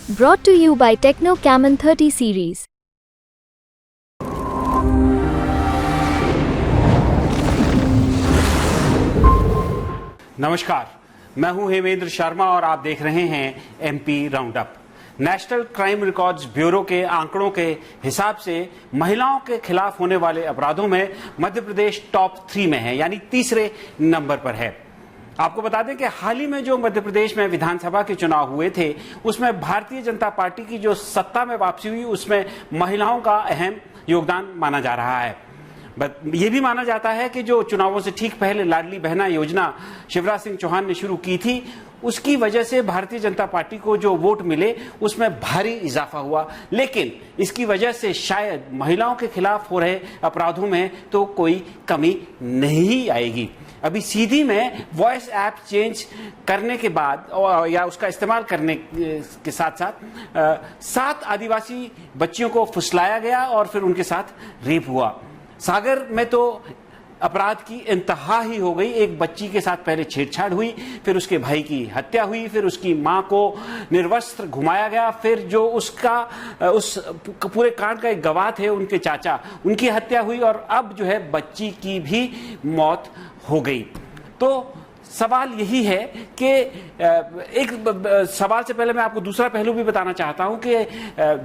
Brought to you by Techno Camon 30 series. नमस्कार, मैं हूं हेमेंद्र शर्मा और आप देख रहे हैं MP round up. National crime records bureau के आंकड़ों के हिसाब से महिलाओं के खिलाफ होने वाले अपराधों में मध्य प्रदेश टॉप 3 में है, यानी तीसरे नंबर पर है। आपको बता दें कि हाल ही में जो मध्य प्रदेश में विधानसभा के चुनाव हुए थे, उसमें भारतीय जनता पार्टी की जो सत्ता में वापसी हुई, उसमें महिलाओं का अहम योगदान माना जा रहा है। ये भी माना जाता है कि जो चुनावों से ठीक पहले लाडली बहना योजना शिवराज सिंह चौहान ने शुरू की थी, उसकी वजह से भारतीय जनता पार्टी को जो वोट मिले उसमें भारी इजाफा हुआ। लेकिन इसकी वजह से शायद महिलाओं के खिलाफ हो रहे अपराधों में तो कोई कमी नहीं आएगी। अभी सीधी में वॉइस ऐप चेंज करने के बाद या उसका इस्तेमाल करने के साथ साथ 7 आदिवासी बच्चियों को फुसलाया गया और फिर उनके साथ रेप हुआ। सागर में तो अपराध की इंतहा ही हो गई। एक बच्ची के साथ पहले छेड़छाड़ हुई, फिर उसके भाई की हत्या हुई, फिर उसकी मां को निर्वस्त्र घुमाया गया, फिर जो उस पूरे कांड का एक गवाह थे उनके चाचा, उनकी हत्या हुई और अब जो है बच्ची की भी मौत हो गई। तो सवाल यही है कि एक सवाल से पहले मैं आपको दूसरा पहलू भी बताना चाहता हूं कि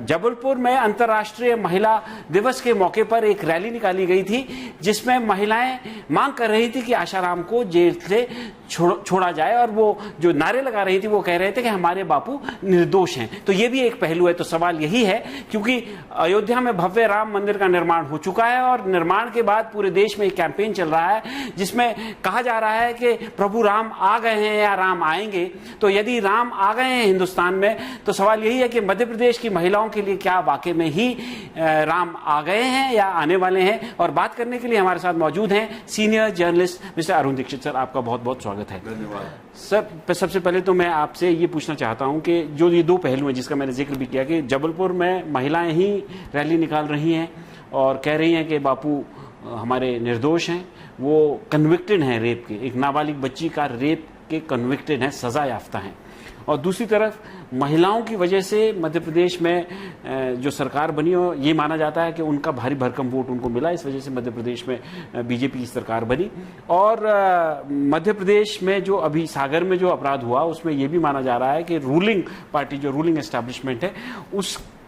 जबलपुर में अंतर्राष्ट्रीय महिला दिवस के मौके पर एक रैली निकाली गई थी, जिसमें महिलाएं मांग कर रही थी कि आशाराम को जेल से छोड़ा जाए और वो जो नारे लगा रही थी वो कह रहे थे कि हमारे बापू निर्दोष हैं। तो ये भी एक पहलू है। तो सवाल यही है, क्योंकि अयोध्या में भव्य राम मंदिर का निर्माण हो चुका है और निर्माण के बाद पूरे देश में एक कैंपेन चल रहा है जिसमें कहा जा रहा है कि प्रभु राम आ गए हैं या राम आएंगे। तो यदि राम आ गए हैं हिंदुस्तान में, तो सवाल यही है कि मध्य प्रदेश की महिलाओं के लिए क्या वाकई में ही राम आ गए हैं या आने वाले हैं। और बात करने के लिए हमारे साथ मौजूद हैं senior journalist mister Arun Dikshit. Sir, आपका बहुत बहुत स्वागत है। धन्यवाद सर। सबसे पहले तो मैं आपसे ये पूछना चाहता हूं कि जो ये 2 पहलू हैं जिसका मैंने जिक्र भी किया कि जबलपुर में महिलाएं ही रैली निकाल रही हैं और कह रही हैं कि बापू हमारे निर्दोष हैं, वो कन्विक्टेड हैं रेप के, एक नाबालिग बच्ची का रेप के कन्विक्टेड हैं, सजा याफ्ता हैं। और दूसरी तरफ महिलाओं की वजह से मध्य प्रदेश में जो सरकार बनी हो, ये माना जाता है कि उनका भारी भरकम वोट उनको मिला, इस वजह से मध्य प्रदेश में बीजेपी की सरकार बनी। और मध्य प्रदेश में जो अभी सागर में जो अपराध हुआ, उसमें ये भी माना जा रहा है कि रूलिंग पार्टी, जो रूलिंग एस्टैब्लिशमेंट है,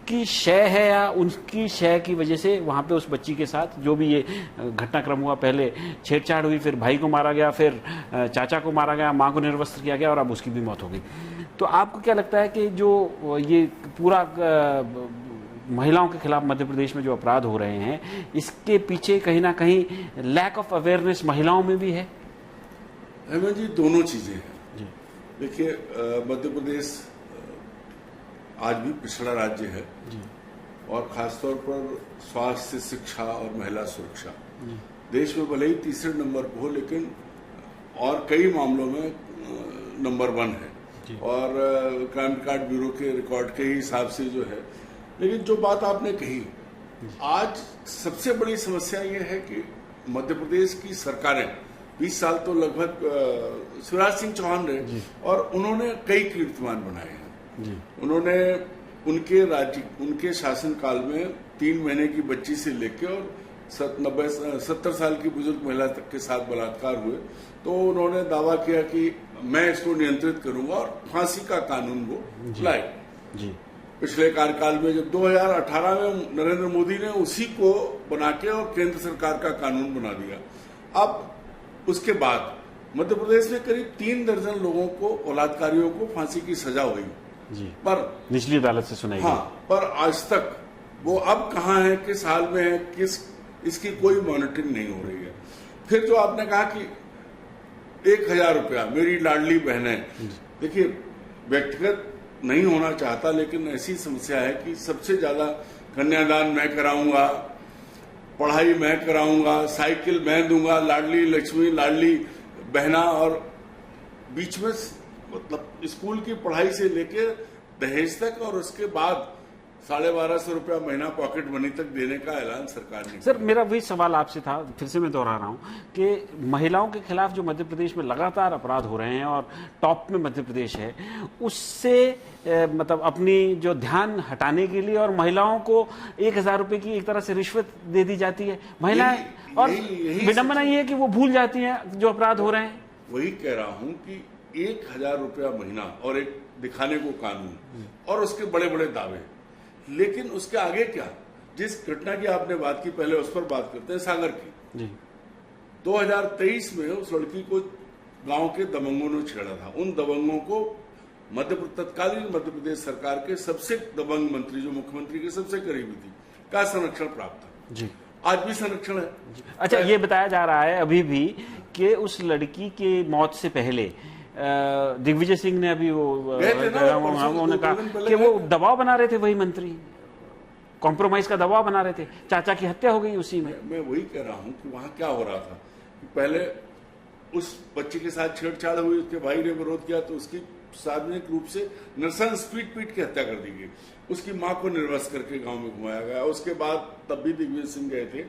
की शय है या उनकी शय की वजह से वहां पे उस बच्ची के साथ जो भी ये घटनाक्रम हुआ, पहले छेड़छाड़ हुई, फिर भाई को मारा गया, फिर चाचा को मारा गया, मां को निर्वस्त्र किया गया और अब उसकी भी मौत हो गई। तो आपको क्या लगता है कि जो ये पूरा महिलाओं के खिलाफ मध्य प्रदेश में जो अपराध हो रहे हैं, इसके पीछे कहीं ना कहीं लैक ऑफ अवेयरनेस महिलाओं में भी है? हेमंत जी, दोनों चीजें हैं। देखिए, मध्य प्रदेश आज भी पिछड़ा राज्य है और खासतौर पर स्वास्थ्य, शिक्षा और महिला सुरक्षा देश में भले ही तीसरे नंबर पर हो, लेकिन और कई मामलों में नंबर 1 है और क्राइम रिकॉर्ड ब्यूरो के रिकॉर्ड के हिसाब से जो है। लेकिन जो बात आपने कही, आज सबसे बड़ी समस्या ये है कि मध्य प्रदेश की सरकारें 20 साल तो लगभग शिवराज सिंह चौहान रहे और उन्होंने कई कीर्तिमान बनाए हैं। उन्होंने उनके शासनकाल में 3 महीने की बच्ची से लेकर और 70 साल की बुजुर्ग महिला तक के साथ बलात्कार हुए, तो उन्होंने दावा किया कि मैं इसको नियंत्रित करूंगा और फांसी का कानून वो लाए। पिछले कार्यकाल में जब 2018 में नरेंद्र मोदी ने उसी को बना के और केंद्र सरकार का कानून बना दिया। अब उसके बाद मध्य प्रदेश में करीब 3 दर्जन लोगों को, बलात्कारियों को फांसी की सजा हुई पर निचली अदालत से सुनाई। हाँ, पर आज तक वो अब कहाँ है, किस हाल में है, इसकी कोई मॉनिटरिंग नहीं हो रही है। फिर जो आपने कहा कि 1000 रुपया मेरी लाडली बहनें, देखिए व्यक्तिगत नहीं होना चाहता, लेकिन ऐसी समस्या है कि सबसे ज्यादा कन्यादान मैं कराऊंगा, पढ़ाई मैं कराऊंगा, साइकिल मैं दूंगा, लाडली लक्ष्मी, लाडली बहना, और बीच में मतलब स्कूल की पढ़ाई से लेकर दहेज तक और उसके बाद 1250 रुपया महीना पॉकेट मनी तक देने का ऐलान सरकार ने सर मेरा वही सवाल आपसे था, फिर से मैं दोहरा रहा हूं कि महिलाओं के खिलाफ जो मध्य प्रदेश में लगातार अपराध हो रहे हैं और टॉप में मध्य प्रदेश है, उससे मतलब अपनी जो ध्यान हटाने के लिए और महिलाओं को 1000 रुपए की एक तरह से रिश्वत दे दी जाती है महिलाएं, और विडंबना ये है कि वो भूल जाती हैं जो अपराध हो रहे हैं। वही कह रहा हूं कि 1000 रुपया महीना और एक दिखाने को कानून और उसके बड़े बड़े दावे, लेकिन उसके आगे क्या? जिस घटना की आपने बात की, पहले उस पर बात करते हैं, सागर की जी। 2023 में उस लड़की को गांव के दबंगों ने छेड़ा था। उन दबंगों को तत्कालीन मध्य प्रदेश सरकार के सबसे दबंग मंत्री, जो मुख्यमंत्री के सबसे करीबी थी, का संरक्षण प्राप्त था जी। आज भी संरक्षण है। अच्छा, ये बताया जा रहा है अभी भी कि उस लड़की के मौत से पहले दिग्विजय सिंह ने अभी उन्होंने कहा कि वो दबाव बना रहे थे, वही मंत्री कॉम्प्रोमाइज का दबाव बना रहे थे, चाचा की हत्या हो गई उसी में। मैं वही कह रहा हूं कि वहां क्या हो रहा था कि पहले उस बच्चे के साथ छेड़छाड़ हुई, उसके भाई ने विरोध किया तो उसकी सार्वजनिक रूप से नरसंस पीट के हत्या कर दी गई। उसकी मां को निर्वस्त्र करके गांव में घुमाया गया। उसके बाद तब भी दिग्विजय सिंह गए थे,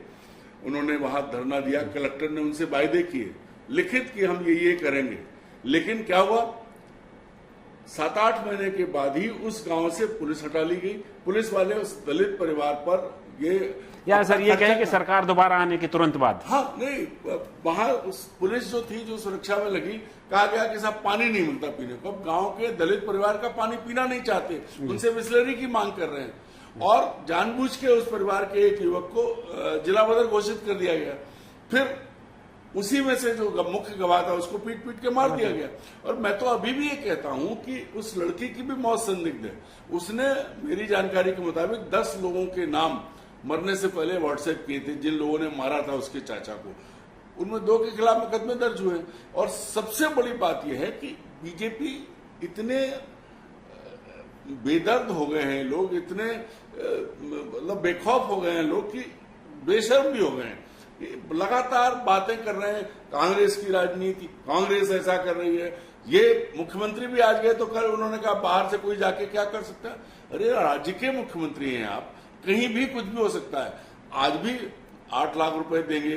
उन्होंने वहां धरना दिया, कलेक्टर ने उनसे वायदे किए लिखित कि हम ये करेंगे, लेकिन क्या हुआ? 7-8 महीने के बाद ही उस गांव से पुलिस हटा ली गई। पुलिस वाले उस दलित परिवार पर या सर ये कहें कि सरकार दोबारा आने के तुरंत बाद, हाँ नहीं, वहां उस पुलिस जो थी, जो सुरक्षा में लगी, कहा गया कि साहब पानी नहीं मिलता पीने को। अब गांव के दलित परिवार का पानी पीना नहीं चाहते, उनसे बिस्लरी की मांग कर रहे हैं और जानबूझ के उस परिवार के एक युवक को जिला बदर घोषित कर दिया गया। फिर उसी में से जो मुख्य गवाह था उसको पीट के मार दिया गया। और मैं तो अभी भी ये कहता हूं कि उस लड़की की भी मौत संदिग्ध है। उसने मेरी जानकारी के मुताबिक 10 लोगों के नाम मरने से पहले व्हाट्सएप किए थे, जिन लोगों ने मारा था उसके चाचा को। उनमें 2 के खिलाफ मुकदमे दर्ज हुए। और सबसे बड़ी बात यह है कि बीजेपी इतने बेदर्द हो गए हैं लोग, इतने मतलब बेखौफ हो गए हैं लोग कि बेशर्म भी हो गए हैं। लगातार बातें कर रहे हैं, कांग्रेस की राजनीति, कांग्रेस ऐसा कर रही है। ये मुख्यमंत्री भी आज गए तो कल उन्होंने कहा बाहर से कोई जाके क्या कर सकता है। अरे राज्य के मुख्यमंत्री हैं आप, कहीं भी कुछ भी हो सकता है। आज भी 8 लाख रुपए देंगे,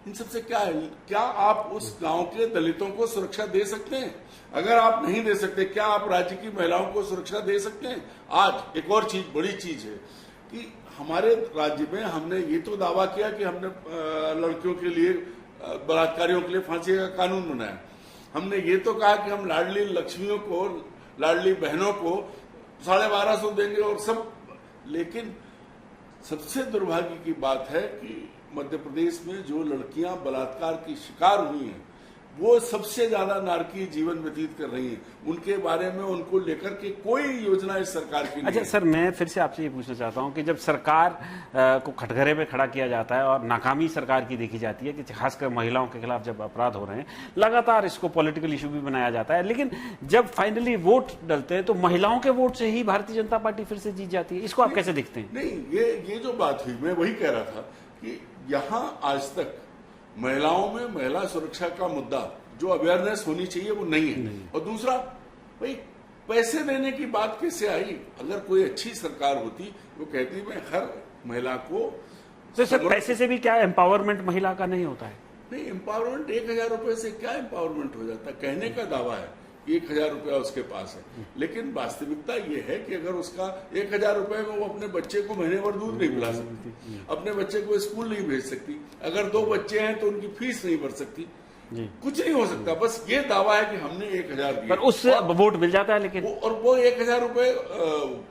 इन सबसे क्या है? क्या आप उस गांव के दलितों को सुरक्षा दे सकते हैं? अगर आप नहीं दे सकते, क्या आप राज्य की महिलाओं को सुरक्षा दे सकते हैं? आज एक और चीज, बड़ी चीज है कि हमारे राज्य में हमने ये तो दावा किया कि हमने लड़कियों के लिए, बलात्कारियों के लिए फांसी का कानून बनाया। हमने ये तो कहा कि हम लाडली लक्ष्मियों को, लाडली बहनों को 1250 देंगे और सब। लेकिन सबसे दुर्भाग्य की बात है कि मध्य प्रदेश में जो लड़कियां बलात्कार की शिकार हुई हैं, वो सबसे ज्यादा नारकीय जीवन व्यतीत कर रही हैं। उनके बारे में, उनको लेकर के कोई योजना इस सरकार की नहीं। अच्छा सर, मैं फिर से आपसे ये पूछना चाहता हूं कि जब सरकार को कटघरे में खड़ा किया जाता है और नाकामी सरकार की देखी जाती है कि खासकर महिलाओं के खिलाफ जब अपराध हो रहे हैं, लगातार इसको पॉलिटिकल इशू भी बनाया जाता है, लेकिन जब फाइनली वोट डलते हैं तो महिलाओं के वोट से ही भारतीय जनता पार्टी फिर से जीत जाती है। इसको आप कैसे देखते हैं? नहीं, ये जो बात हुई, मैं वही कह रहा था कि यहां आज तक महिलाओं में महिला सुरक्षा का मुद्दा, जो अवेयरनेस होनी चाहिए, वो नहीं है। और दूसरा, भाई पैसे देने की बात कैसे आई? अगर कोई अच्छी सरकार होती, वो कहती मैं हर महिला को। तो सर पैसे से भी क्या एम्पावरमेंट महिला का नहीं होता है? नहीं, एम्पावरमेंट 1000 रुपए से क्या एम्पावरमेंट हो जाता है? कहने का दावा है 1000 रुपया उसके पास है, लेकिन वास्तविकता ये है कि अगर उसका 1000 रुपए में वो अपने बच्चे को महीने भर दूध नहीं पिला सकती, अपने बच्चे को स्कूल नहीं भेज सकती, अगर 2 बच्चे हैं तो उनकी फीस नहीं भर सकती, कुछ नहीं हो सकता। बस ये दावा है कि हमने 1000 दिए, पर उससे वोट मिल जाता है। लेकिन और वो 1000 रुपए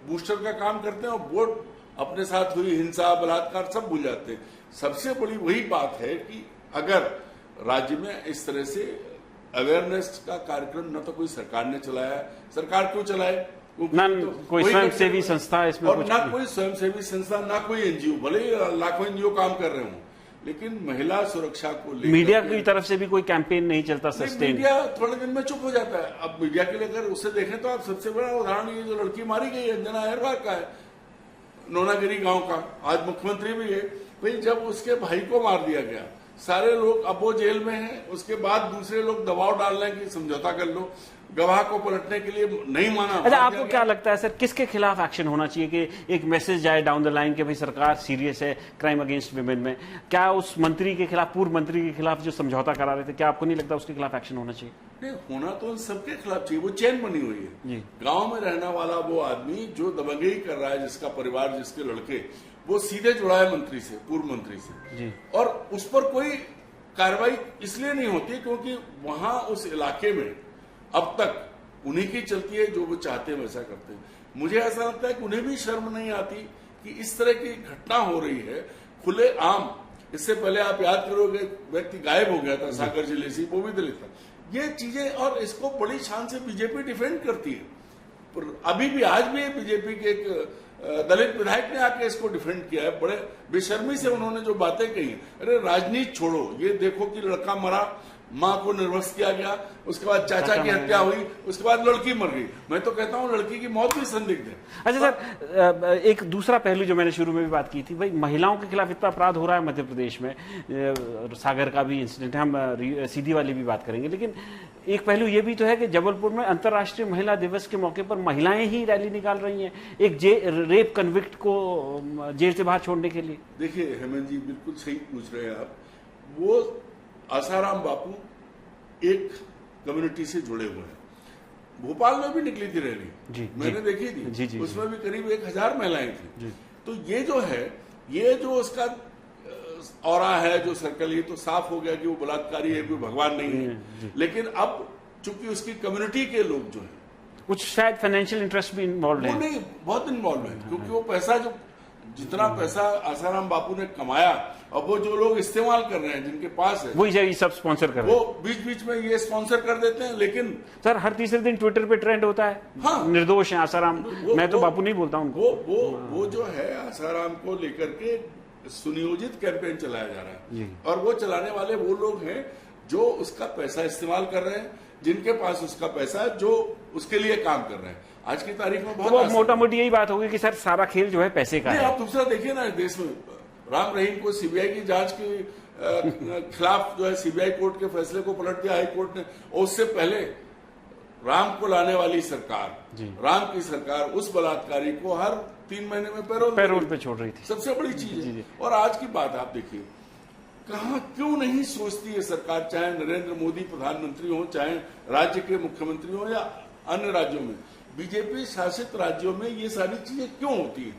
बूस्टर का काम करते हैं और वोट अपने साथ हुई हिंसा, बलात्कार सब भूल जाते हैं। सबसे बड़ी वही बात है कि अगर राज्य में इस तरह से अवेयरनेस का कार्यक्रम न तो कोई सरकार ने चलाया, सरकार क्यों चलाए? ना कोई स्वयंसेवी संस्था इसमें, और ना कोई स्वयंसेवी संस्था, ना कोई एनजीओ, भले ही लाखों एनजीओ काम कर रहे हों, लेकिन महिला सुरक्षा को लेकर मीडिया की तरफ से भी कोई कैंपेन नहीं चलता। सस्टेन मीडिया थोड़े दिन में चुप हो जाता है। अब मीडिया के लिए अगर उससे देखें तो आप सबसे बड़ा उदाहरण ये जो लड़की मारी गई अंजना अहरवार का है, नोनागिरी गांव का, आज मुख्यमंत्री भी है। भाई जब उसके भाई को मार दिया गया, सारे लोग, अब वो जेल में हैं, उसके बाद दूसरे लोग दबाव डाल रहे हैं कि समझौता कर लो। गवाह को पलटने के लिए नहीं माना। अच्छा, आपको क्या लगता है सर, किसके खिलाफ एक्शन होना चाहिए कि एक मैसेज जाए डाउन द लाइन कि भाई सरकार सीरियस है क्राइम अगेंस्ट विमेन में? क्या उस मंत्री के खिलाफ, पूर्व मंत्री के खिलाफ जो समझौता करा रहे थे, क्या आपको नहीं लगता उसके खिलाफ एक्शन होना चाहिए? नहीं, होना तो उन सबके खिलाफ चाहिए। वो चेन बनी हुई है। गांव में रहने वाला वो आदमी जो दबंगई कर रहा है, जिसका परिवार, जिसके लड़के, वो सीधे जुड़ा है मंत्री से, पूर्व मंत्री से, और उस पर कोई कार्रवाई इसलिए नहीं होती क्योंकि वहां उस इलाके में अब तक उन्हीं की चलती है, जो वो चाहते हैं वैसा करते हैं। मुझे ऐसा लगता है कि उन्हें भी शर्म नहीं आती कि इस तरह की घटना हो रही है खुले आम। इससे पहले आप याद करोगे, व्यक्ति गायब हो गया था सागर जिले से, वो भी दलित था। ये चीजें, और इसको बड़ी शान से बीजेपी डिफेंड करती है। पर अभी भी, आज भी बीजेपी के एक दलित विधायक ने आके इसको डिफेंड किया है। बड़े बेशर्मी से उन्होंने जो बातें कही, अरे राजनीति छोड़ो, ये देखो कि लड़का मरा, मां को निर्वस्त्र किया गया, उसके बाद चाचा की हत्या हुई, उसके बाद लड़की मर गई। मैं तो कहता हूं लड़की की मौत भी संदिग्ध है। अच्छा सर, एक दूसरा पहलू जो मैंने शुरू में भी बात की थी, भाई महिलाओं के खिलाफ इतना अपराध हो रहा है मध्य प्रदेश में, सागर का भी इंसिडेंट है, हम सीधी वाली भी बात करेंगे, लेकिन एक पहलू ये भी तो है कि जबलपुर में अंतर्राष्ट्रीय महिला दिवस के मौके पर महिलाएं ही रैली निकाल रही हैं एक रेप कन्विक्ट को जेल से बाहर छोड़ने के लिए। देखिए हेमंत जी, बिल्कुल सही पूछ रहे हैं आप। वो आसाराम बापू एक कम्युनिटी से जुड़े हुए हैं। भोपाल में भी निकली थी रैली, मैंने देखी थी, उसमें भी करीब 1000 महिलाएं थी। तो ये जो है, ये जो उसका ऑरा है, जो सर्कल, ये तो साफ हो गया कि वो बलात्कारी है, कोई भगवान नहीं है। लेकिन अब चूंकि उसकी कम्युनिटी के लोग जो है, कुछ शायद फाइनेंशियल इंटरेस्ट भी इन्वॉल्व है, नहीं, बहुत इन्वॉल्व है, क्योंकि वो पैसा, जो जितना पैसा आसाराम बापू ने कमाया, और वो जो लोग इस्तेमाल कर रहे हैं, जिनके पास है, वही ये सब स्पॉन्सर कर रहे हैं। वो बीच बीच में ये स्पॉन्सर कर देते हैं। लेकिन सर, हर तीसरे दिन ट्विटर पे ट्रेंड होता है, हाँ, निर्दोष है आसाराम। मैं तो बापू नहीं बोलता उनको। वो जो है, आसाराम को लेकर के सुनियोजित कैंपेन चलाया जा रहा है, और वो चलाने वाले वो लोग हैं जो उसका पैसा इस्तेमाल कर रहे हैं, जिनके पास उसका पैसा है, जो उसके लिए काम कर रहे हैं। आज की तारीख में बहुत मोटा मोटी यही बात होगी कि सर सारा खेल जो है पैसे का है। आप दूसरा देखिए ना, देश में राम रहीम को सीबीआई की जांच के खिलाफ जो है सीबीआई कोर्ट के फैसले को पलट दिया हाई कोर्ट ने, और उससे पहले राम को लाने वाली सरकार, राम की सरकार, उस बलात्कारी को हर 3 महीने में पैरोल पे छोड़ रही थी। सबसे बड़ी चीज है। और आज की बात आप देखिए, कहां क्यों नहीं सोचती है सरकार, चाहे नरेंद्र मोदी प्रधानमंत्री हो, चाहे राज्य के मुख्यमंत्री हो, या अन्य राज्यों में, बीजेपी शासित राज्यों में ये सारी चीजें क्यों होती है,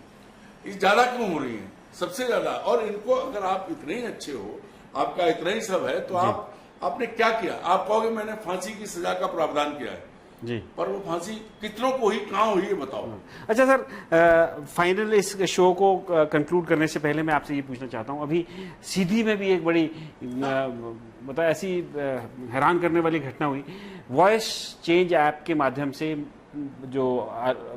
ये ज्यादा क्यों हो रही है, सबसे ज्यादा। और इनको, अगर आप इतने ही अच्छे हो, आपका इतना ही सब है, तो आपने क्या किया? आप कहोगे मैंने फांसी की सजा का प्रावधान किया है जी, पर वो फांसी कितनों को हुई, कहां हुई, ये बताओ। अच्छा सर, फाइनल इस शो को कंक्लूड करने से पहले मैं आपसे ये पूछना चाहता हूं, अभी सीधी में भी एक बड़ी मतलब ऐसी हैरान करने वाली घटना हुई। वॉइस चेंज ऐप के माध्यम से जो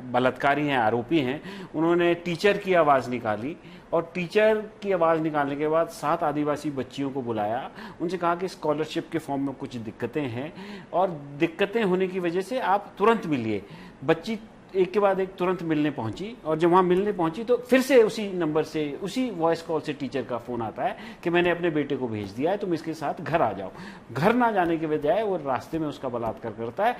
बलात्कारी हैं, आरोपी हैं, उन्होंने टीचर की आवाज निकाली, और टीचर की आवाज निकालने के बाद 7 आदिवासी बच्चियों को बुलाया, उनसे कहा कि स्कॉलरशिप के फॉर्म में कुछ दिक्कतें हैं, और दिक्कतें होने की वजह से आप तुरंत मिलिए। बच्ची एक के बाद एक तुरंत मिलने पहुंची, और जब वहां मिलने पहुंची तो फिर से उसी नंबर से, उसी वॉइस कॉल से टीचर का फोन आता है कि मैंने अपने बेटे को भेज दिया है, तुम इसके साथ घर आ जाओ। घर ना जाने के बजाय वो रास्ते में उसका बलात्कार करता है,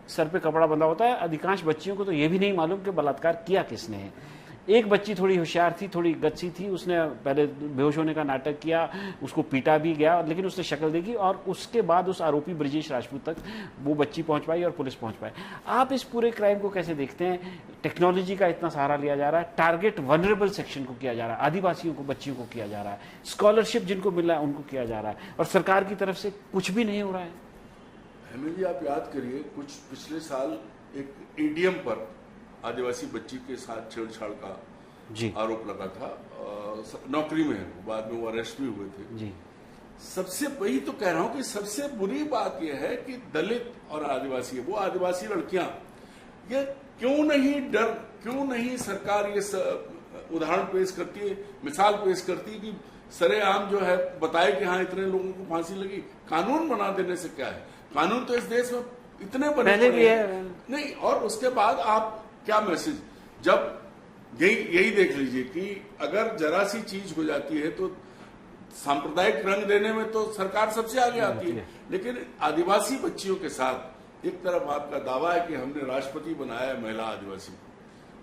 सर पे कपड़ा बंधा होता है। अधिकांश बच्चियों को तो ये भी नहीं मालूम कि बलात्कार किया किसने है। एक बच्ची थोड़ी होशियार थी, थोड़ी गच्ची थी, उसने पहले बेहोश होने का नाटक किया, उसको पीटा भी गया, लेकिन उसने शक्ल देखी, और उसके बाद उस आरोपी ब्रजेश राजपूत तक वो बच्ची पहुंच पाई और पुलिस पहुंच पाई। आप इस पूरे क्राइम को कैसे देखते हैं? टेक्नोलॉजी का इतना सहारा लिया जा रहा है, टारगेट वनरेबल सेक्शन को किया जा रहा है, आदिवासियों को, बच्चियों को किया जा रहा है, स्कॉलरशिप जिनको मिला है उनको किया जा रहा है, और सरकार की तरफ से कुछ भी नहीं हो रहा है। हेमंत जी, आप याद करिए, कुछ पिछले साल एक ईडीएम पर आदिवासी बच्ची के साथ छेड़छाड़ का आरोप लगा था, नौकरी में है, बाद में वो अरेस्ट भी हुए थे जी। सबसे, वही तो कह रहा हूं कि सबसे बुरी बात यह है कि दलित और आदिवासी, वो आदिवासी लड़कियां, ये क्यों नहीं सरकार ये उदाहरण पेश करती है, मिसाल पेश करती है कि सरेआम जो है बताए कि हाँ इतने लोगों को फांसी लगी। कानून बना देने से क्या है, कानून तो इस देश में इतने बने भी है नहीं। और उसके बाद आप क्या मैसेज, जब यही देख लीजिए कि अगर जरा सी चीज हो जाती है तो सांप्रदायिक रंग देने में तो सरकार सबसे आगे आती है, लेकिन आदिवासी बच्चियों के साथ एक तरफ आपका दावा है कि हमने राष्ट्रपति बनाया है महिला आदिवासी को,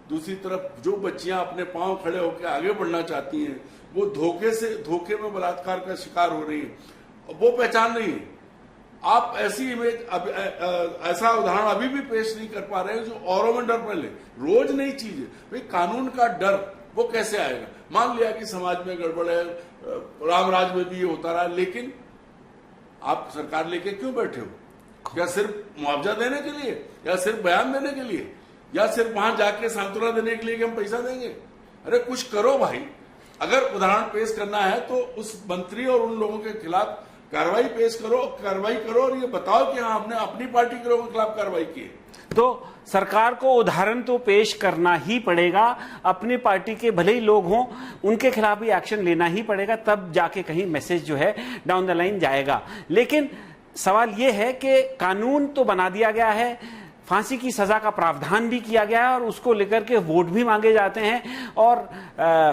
दूसरी तरफ जो बच्चियां अपने पांव खड़े होकर आगे बढ़ना चाहती हैं वो धोखे में बलात्कार का शिकार हो रही है, वो पहचान नहीं है। आप ऐसी इमेज ऐसा उदाहरण अभी भी पेश नहीं कर पा रहे हैं जो औरों में डर पहले रोज नई चीज है। भाई कानून का डर वो कैसे आएगा? मान लिया कि समाज में गड़बड़ है, रामराज में भी ये होता रहा, लेकिन आप सरकार लेके क्यों बैठे हो? क्या सिर्फ मुआवजा देने के लिए, या सिर्फ बयान देने के लिए, या सिर्फ वहां जाके सांत्वना देने के लिए कि हम पैसा देंगे? अरे कुछ करो भाई। अगर उदाहरण पेश करना है तो उस मंत्री और उन लोगों के खिलाफ कार्रवाई करो और ये बताओ कि हाँ हमने अपनी पार्टी के लोगों के खिलाफ कार्रवाई की है। तो सरकार को उदाहरण तो पेश करना ही पड़ेगा, अपनी पार्टी के भले ही लोग हों उनके खिलाफ भी एक्शन लेना ही पड़ेगा, तब जाके कहीं मैसेज जो है डाउन द लाइन जाएगा। लेकिन सवाल यह है कि कानून तो बना दिया गया है, फांसी की सजा का प्रावधान भी किया गया है और उसको लेकर के वोट भी मांगे जाते हैं, और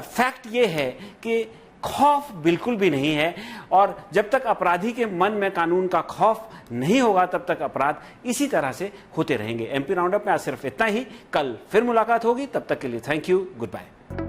फैक्ट ये है कि खौफ बिल्कुल भी नहीं है, और जब तक अपराधी के मन में कानून का खौफ नहीं होगा तब तक अपराध इसी तरह से होते रहेंगे। एमपी राउंडअप में आज सिर्फ इतना ही, कल फिर मुलाकात होगी, तब तक के लिए थैंक यू, गुड बाय।